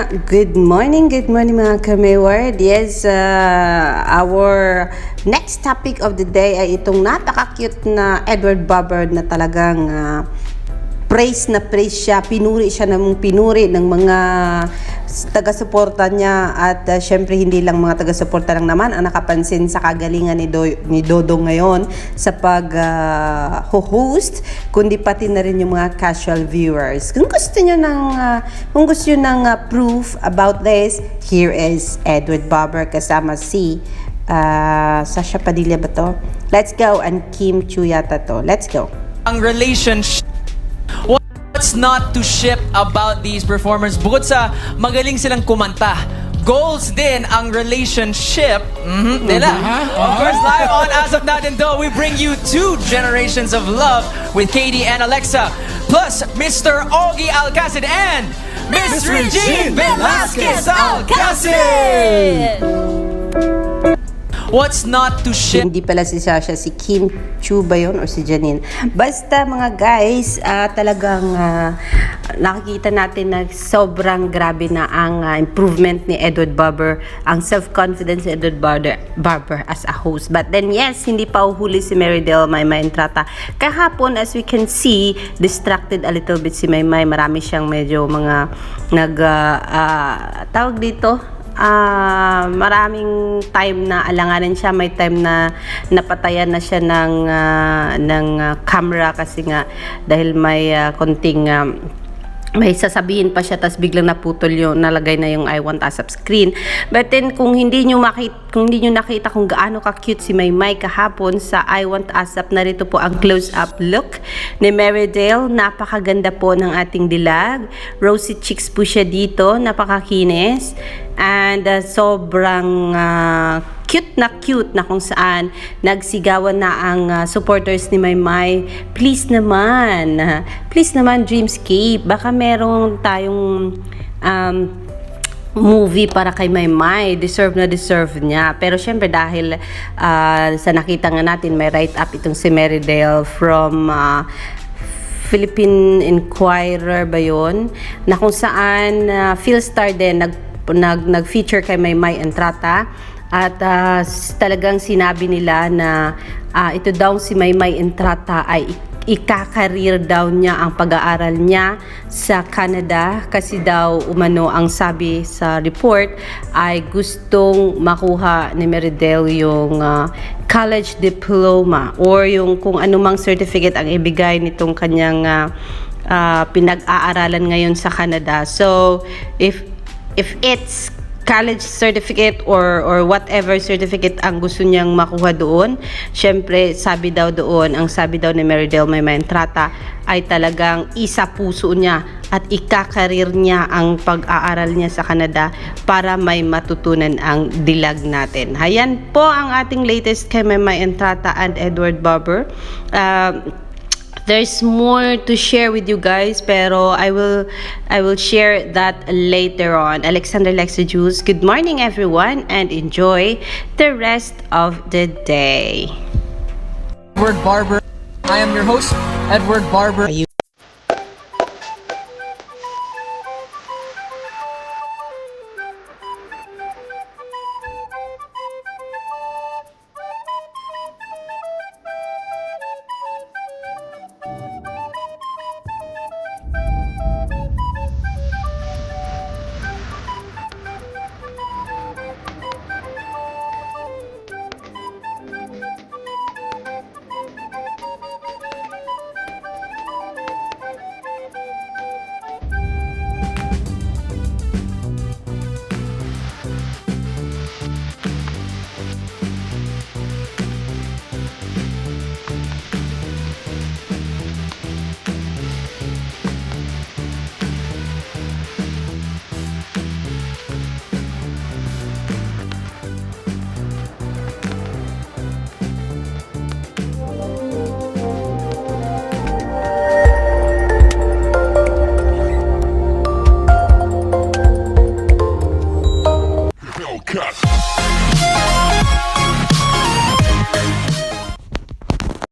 Good morning mga ka-Mayward. Yes, our next topic of the day ay itong napaka-cute na Edward Barber na talagang praise siya, pinuri siya ng pinuri ng mga taga-suporta niya at syempre hindi lang mga taga-suporta lang naman ang nakapansin sa kagalingan ni Dodong ngayon sa pag-host, kundi pati na rin yung mga casual viewers. Kung gusto niyo ng proof about this, here is Edward Barber kasama si Sasha Padilla ba to? Let's go, and Kim Chiu yata to. Let's go. Ang relationship, what's not to ship about these performers? Bukod sa magaling silang kumanta, goals din ang relationship nila. Of course, live on As of Natin Do, we bring you 2 generations of love with Katie and Alexa, plus Mr. Ogie Alcacid and Miss Regine Velasquez Alcacid! What's not to ship? Hindi pala si Sasha, si Kim Chiu ba yun or si Janine? Basta mga guys, talagang nakikita natin na sobrang grabe na ang improvement ni Edward Barber, ang self-confidence ni Edward Barber as a host. But then yes, hindi pa uhuli si Marydel Maymay Entrata. Kahapon, as we can see, distracted a little bit si Maymay. Marami siyang medyo mga tawag dito, maraming time na alanganin siya, may time na napatayan na siya ng camera kasi nga dahil may konting may sasabihin pa siya tas biglang naputol yung nalagay na yung I want ASAP screen. But then kung hindi nyo nakita kung gaano ka-cute si Maymay kahapon sa I want ASAP, narito po ang close-up look ni Marydel. Napakaganda po ng ating dilag. Rosy cheeks po siya dito, napakakinis. And sobrang cute na kung saan nagsigawan na ang supporters ni Maymay. Please naman Dreamscape, baka merong tayong movie para kay Maymay. Deserve niya. Pero syempre dahil sa nakita nga natin, may write-up itong si Marydel from Philippine Inquirer ba yun, na kung saan Philstar din nag-feature kay Maymay Entrata. At talagang sinabi nila na ito daw si Maymay Entrata ay ikakareer daw niya ang pag-aaral niya sa Canada kasi daw umano ang sabi sa report ay gustong makuha ni Marydel yung college diploma or yung kung anumang certificate ang ibigay nitong kanyang pinag-aaralan ngayon sa Canada. So if it's college certificate or whatever certificate ang gusto niyang makuha doon, syempre sabi daw ni Marydel Maymay Entrata ay talagang isa puso niya at ikakareer niya ang pag-aaral niya sa Canada para may matutunan ang dilag natin. Ayan po ang ating latest kay Maymay Entrata and Edward Barber. There's more to share with you guys, pero I will share that later on. Alexander Lexa Jules, good morning everyone and enjoy the rest of the day. Edward Barber. I am your host, Edward Barber.